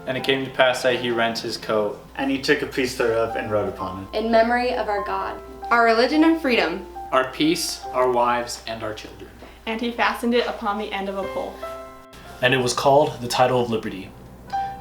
And it came to pass that he rent his coat. And he took a piece thereof and wrote upon it. In memory of our God. Our religion and freedom. Our peace, our wives, and our children. And he fastened it upon the end of a pole. And it was called the title of liberty.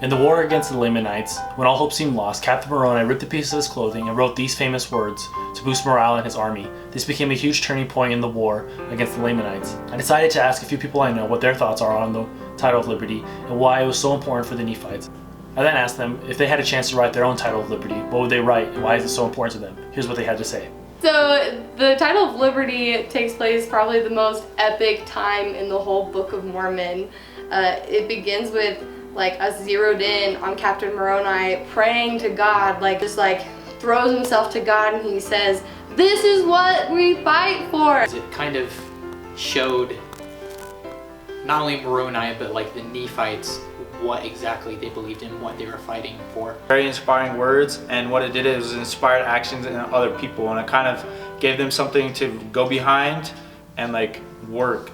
In the war against the Lamanites, when all hope seemed lost, Captain Moroni ripped a piece of his clothing and wrote these famous words to boost morale in his army. This became a huge turning point in the war against the Lamanites. I decided to ask a few people I know what their thoughts are on the title of liberty and why it was so important for the Nephites. I then asked them if they had a chance to write their own title of liberty, what would they write and why is it so important to them? Here's what they had to say. So the title of liberty takes place probably the most epic time in the whole Book of Mormon. It begins with like us zeroed in on Captain Moroni praying to God, just throws himself to God and he says, "This is what we fight for." It kind of showed not only Moroni but like the Nephites what exactly they believed in, what they were fighting for. Very inspiring words, and what it did is inspired actions in other people, and it kind of gave them something to go behind and work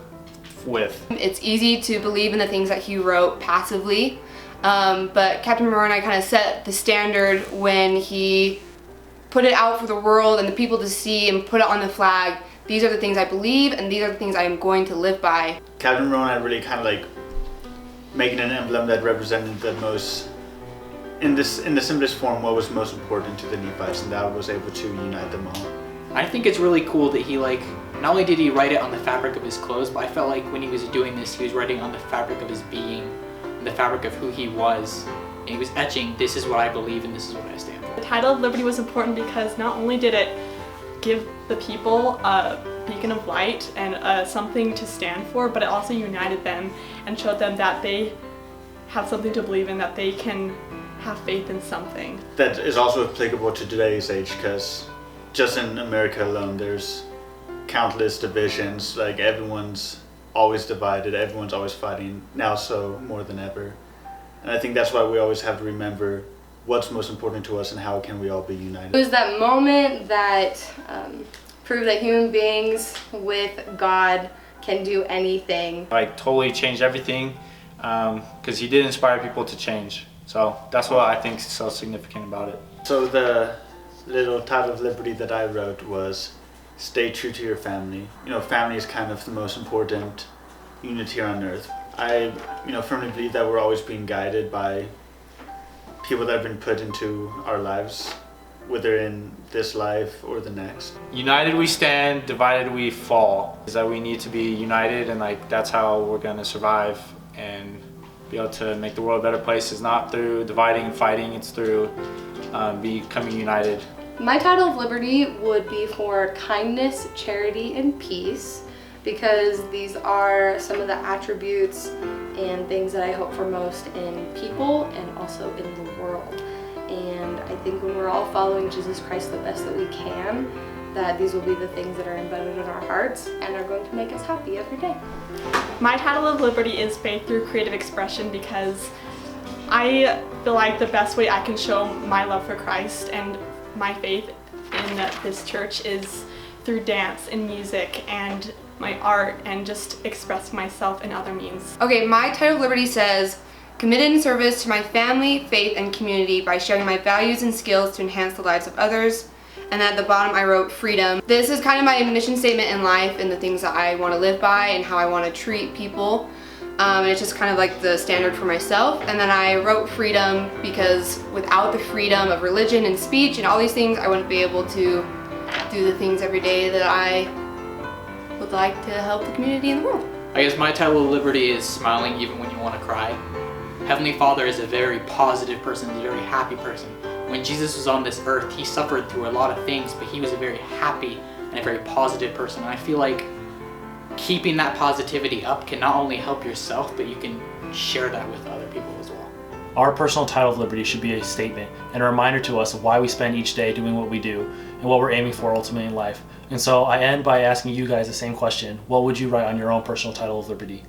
with. It's easy to believe in the things that he wrote passively, but Captain Moroni kind of set the standard when he put it out for the world and the people to see and put it on the flag. These are the things I believe and these are the things I am going to live by. Captain Moroni really kind of making an emblem that represented the most, in the simplest form, what was most important to the Nephites, and that was able to unite them all. I think it's really cool that he not only did he write it on the fabric of his clothes, but I felt like when he was doing this, he was writing on the fabric of his being, and the fabric of who he was. And he was etching, this is what I believe and this is what I stand for. The title of liberty was important because not only did it give the people a beacon of light and something to stand for, but it also united them and showed them that they have something to believe in, that they can have faith in something. That is also applicable to today's age, because just in America alone there's countless divisions, everyone's always divided, everyone's always fighting, now so more than ever. And I think that's why we always have to remember what's most important to us and how can we all be united. It was that moment that proved that human beings with God can do anything. Totally changed everything, because he did inspire people to change. So that's what I think is so significant about it. So the little title of liberty that I wrote was, stay true to your family. Family is kind of the most important unit here on earth. I firmly believe that we're always being guided by people that have been put into our lives, whether in this life or the next. United we stand, divided we fall. Is that we need to be united, and that's how we're gonna survive and be able to make the world a better place. It's not through dividing and fighting, it's through becoming united. My title of liberty would be for kindness, charity, and peace, because these are some of the attributes and things that I hope for most in people and also in the world. And I think when we're all following Jesus Christ the best that we can, that these will be the things that are embedded in our hearts and are going to make us happy every day. My title of liberty is faith through creative expression, because I feel like the best way I can show my love for Christ and my faith in this church is through dance and music and my art and just express myself in other means. Okay, my title of liberty says, committed in service to my family, faith, and community by sharing my values and skills to enhance the lives of others. And at the bottom I wrote freedom. This is kind of my mission statement in life and the things that I want to live by and how I want to treat people. And it's just kind of the standard for myself. And then I wrote freedom because without the freedom of religion and speech and all these things, I wouldn't be able to do the things every day that I would like to help the community in the world. I guess my title of liberty is smiling even when you want to cry. Heavenly Father is a very positive person, he's a very happy person. When Jesus was on this earth, he suffered through a lot of things, but he was a very happy and a very positive person. And I feel like keeping that positivity up can not only help yourself, but you can share that with other people as well. Our personal title of liberty should be a statement and a reminder to us of why we spend each day doing what we do and what we're aiming for ultimately in life. And so I end by asking you guys the same question. What would you write on your own personal title of liberty?